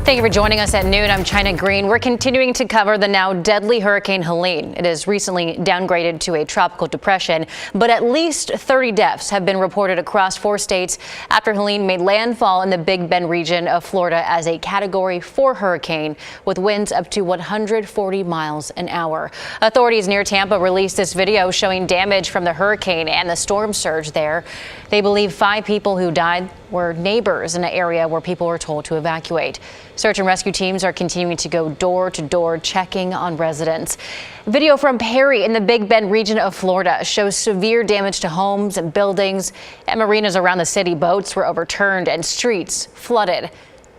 Thank you for joining us at noon. I'm China Green. We're continuing to cover the now deadly Hurricane Helene. It is recently downgraded to a tropical depression, but at least 30 deaths have been reported across 4 states after Helene made landfall in the Big Bend region of Florida as a Category 4 hurricane with winds up to 140 miles an hour. Authorities near Tampa released this video showing damage from the hurricane and the storm surge there. They believe 5 people who died were neighbors in an area where people were told to evacuate. Search and rescue teams are continuing to go door to door checking on residents. Video from Perry in the Big Bend region of Florida shows severe damage to homes and buildings and marinas around the city. Boats were overturned and streets flooded.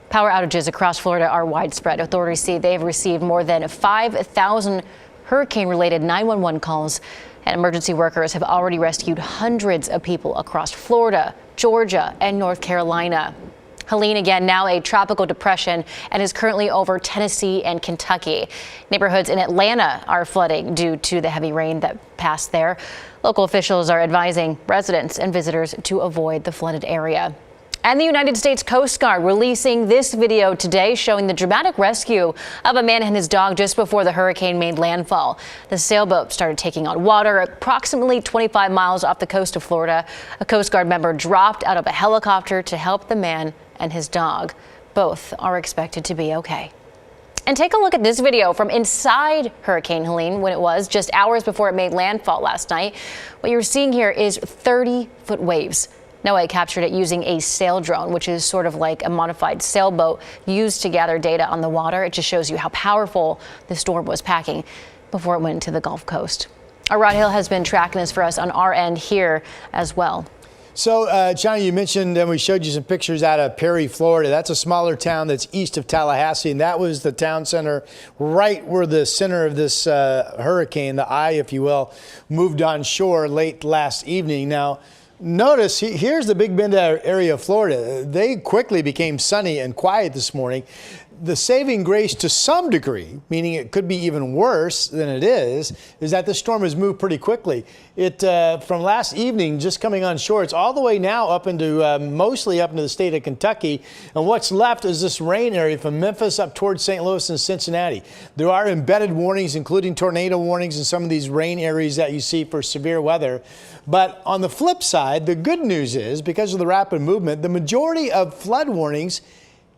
Power outages across Florida are widespread. Authorities say they've received more than 5,000 hurricane-related 911 calls, and emergency workers have already rescued hundreds of people across Florida, Georgia, and North Carolina. Helene, again, now a tropical depression and is currently over Tennessee and Kentucky. Neighborhoods in Atlanta are flooding due to the heavy rain that passed there. Local officials are advising residents and visitors to avoid the flooded area. And the United States Coast Guard releasing this video today showing the dramatic rescue of a man and his dog just before the hurricane made landfall. The sailboat started taking on water approximately 25 miles off the coast of Florida. A Coast Guard member dropped out of a helicopter to help the man and his dog. Both are expected to be okay. And take a look at this video from inside Hurricane Helene when it was just hours before it made landfall last night. What you're seeing here is 30-foot waves. NOAA captured it using a sail drone, which is sort of like a modified sailboat used to gather data on the water. It just shows you how powerful the storm was packing before it went to the Gulf Coast. Our Rod Hill has been tracking this for us on our end here as well. So, Johnny, you mentioned, and we showed you some pictures out of Perry, Florida. That's a smaller town that's east of Tallahassee, and that was the town center right where the center of this hurricane, the eye, if you will, moved on shore late last evening. Now, notice here's the Big Bend area of Florida. They quickly became sunny and quiet this morning. The saving grace to some degree, meaning it could be even worse than it is that the storm has moved pretty quickly. It from last evening, just coming on shore, it's all the way now up into mostly up into the state of Kentucky. And what's left is this rain area from Memphis up towards St. Louis and Cincinnati. There are embedded warnings, including tornado warnings in some of these rain areas that you see for severe weather. But on the flip side, the good news is because of the rapid movement, the majority of flood warnings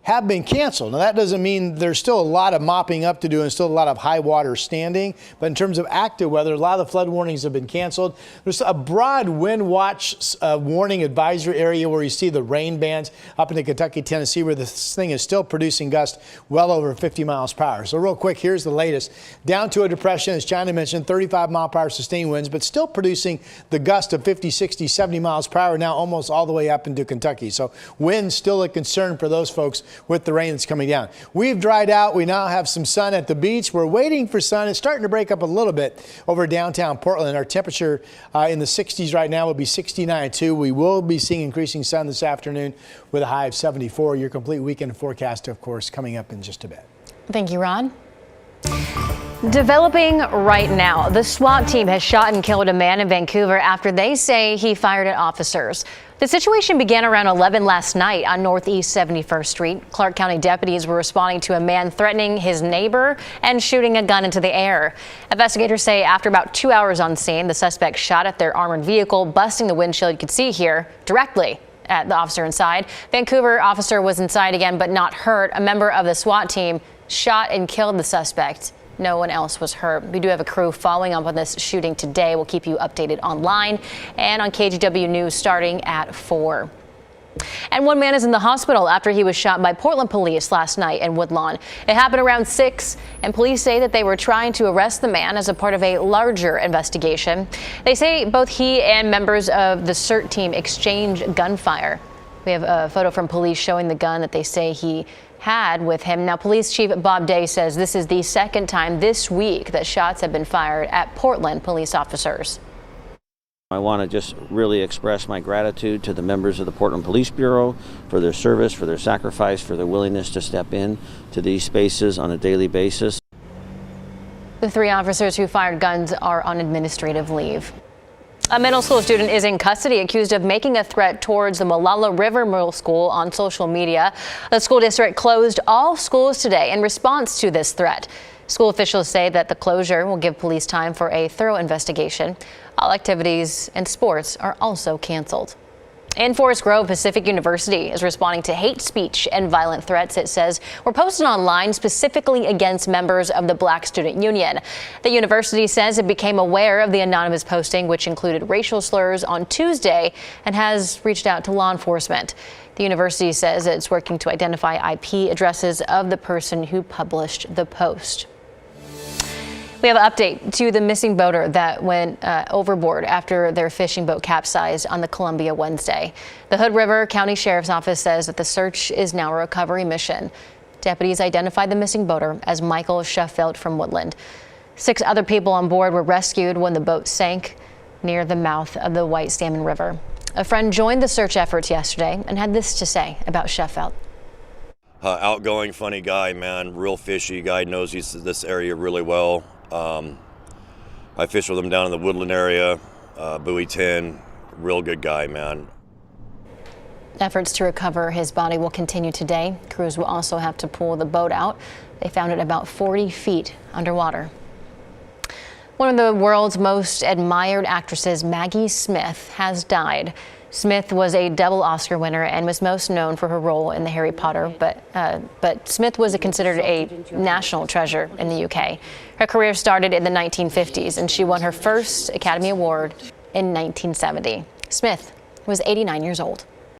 have been canceled. Now, that doesn't mean there's still a lot of mopping up to do and still a lot of high water standing. But in terms of active weather, a lot of the flood warnings have been canceled. There's a broad wind watch warning advisory area where you see the rain bands up into Kentucky, Tennessee, where this thing is still producing gusts well over 50 miles per hour. So real quick, here's the latest. Down to a depression, as China mentioned, 35 mile per hour sustained winds, but still producing the gust of 50, 60, 70 miles per hour, now almost all the way up into Kentucky. So winds still a concern for those folks with the rain that's coming down. We've dried out. We now have some sun at the beach. We're waiting for sun. It's starting to break up a little bit over downtown Portland. Our temperature in the 60s right now will be 69 too. We will be seeing increasing sun this afternoon with a high of 74. Your complete weekend forecast, of course, coming up in just a bit. Thank you, Ron. Developing right now, the SWAT team has shot and killed a man in Vancouver after they say he fired at officers. The situation began around 11 last night on Northeast 71st Street. Clark County deputies were responding to a man threatening his neighbor and shooting a gun into the air. Investigators say after about 2 hours on scene, the suspect shot at their armored vehicle, busting the windshield you can see here directly at the officer inside. Vancouver officer was inside again, but not hurt. A member of the SWAT team shot and killed the suspect. No one else was hurt. We do have a crew following up on this shooting today. We'll keep you updated online and on KGW News starting at 4. And one man is in the hospital after he was shot by Portland police last night in Woodlawn. It happened around 6, and police say that they were trying to arrest the man as a part of a larger investigation. They say both he and members of the CERT team exchanged gunfire. We have a photo from police showing the gun that they say he had with him. Now, Police Chief Bob Day says this is the second time this week that shots have been fired at Portland police officers. I want to just really express my gratitude to the members of the Portland Police Bureau for their service, for their sacrifice, for their willingness to step in to these spaces on a daily basis. The 3 officers who fired guns are on administrative leave. A middle school student is in custody accused of making a threat towards the Malala River Middle School on social media. The school district closed all schools today in response to this threat. School officials say that the closure will give police time for a thorough investigation. All activities and sports are also canceled. In Forest Grove, Pacific University is responding to hate speech and violent threats it says were posted online specifically against members of the Black Student Union. The university says it became aware of the anonymous posting, which included racial slurs, on Tuesday and has reached out to law enforcement. The university says it's working to identify IP addresses of the person who published the post. We have an update to the missing boater that went overboard after their fishing boat capsized on the Columbia Wednesday. The Hood River County Sheriff's Office says that the search is now a recovery mission. Deputies identified the missing boater as Michael Sheffield from Woodland. 6 other people on board were rescued when the boat sank near the mouth of the White Salmon River. A friend joined the search efforts yesterday and had this to say about Sheffield. Outgoing, funny guy, man, real fishy guy, knows this area really well. I fished with him down in the Woodland area, Buoy 10, real good guy, man. Efforts to recover his body will continue today. Crews will also have to pull the boat out. They found it about 40 feet underwater. One of the world's most admired actresses, Maggie Smith, has died. Smith was a double Oscar winner and was most known for her role in the Harry Potter, but Smith was considered a national treasure in the UK. Her career started in the 1950s, and she won her first Academy Award in 1970. Smith was 89 years old.